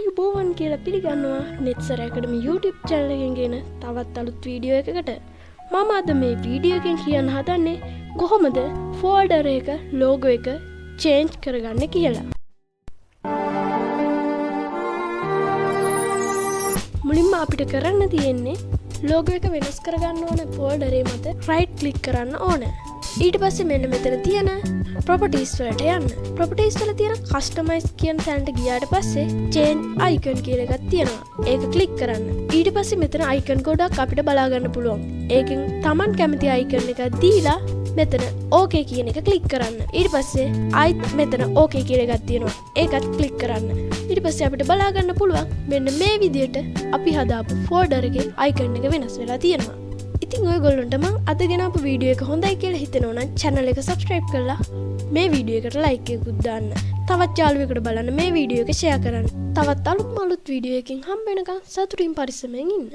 ආයුබෝවන් කියලා පිළිගන්නවා නෙත්සර ඇකඩමි YouTube channel එකෙන් ගෙන තවත් අලුත් වීඩියෝ එකකට. මම අද මේ වීඩියෝ එකෙන් කියන්න හදන්නේ කොහොමද ෆෝල්ඩර් එක ලෝගෝ එක change කරගන්නේ කියලා. මුලින්ම අපිට කරන්න තියෙන්නේ ලෝගෝ එක වෙනස් කරගන්න ඕන ෆෝල්ඩර් එක මත right click කරන්න ඕන. ඊට පස්සේ මෙන්න මෙතන තියෙන properties වලට යන්න. properties වල තියෙන customize කියන තැනට ගියාට පස්සේ change icon කියලා එකක් තියෙනවා. ඒක click කරන්න. ඊට පස්සේ මෙතන icon ගොඩක් අපිට බලා ගන්න පුළුවන්. ඒකෙන් Taman කැමති icon එකක් දීලා මෙතන okay කියන එක click කරන්න. ඊට පස්සේ ආයිත් මෙතන okay කියලා එකක් තියෙනවා. ඒකත් click කරන්න. ඊට පස්සේ අපිට බලා ගන්න පුළුවන් මෙන්න මේ විදිහට අපි හදාපු folder එකේ icon එක වෙනස් වෙලා තියෙනවා. ඉතින් ඔයගොල්ලන්ට මම අද ගෙනාපු වීඩියෝ එක හොඳයි කියලා හිතෙනවා නම් channel එක subscribe කරලා මේ වීඩියෝ එකට like එකකුත් දාන්න. තවත් යාළුවෙකුට බලන්න මේ වීඩියෝ එක share කරන්න. තවත් අලුත් වීඩියෝ එකකින් හම්බ වෙනකන් සතුටින් පරිස්සමෙන් ඉන්න.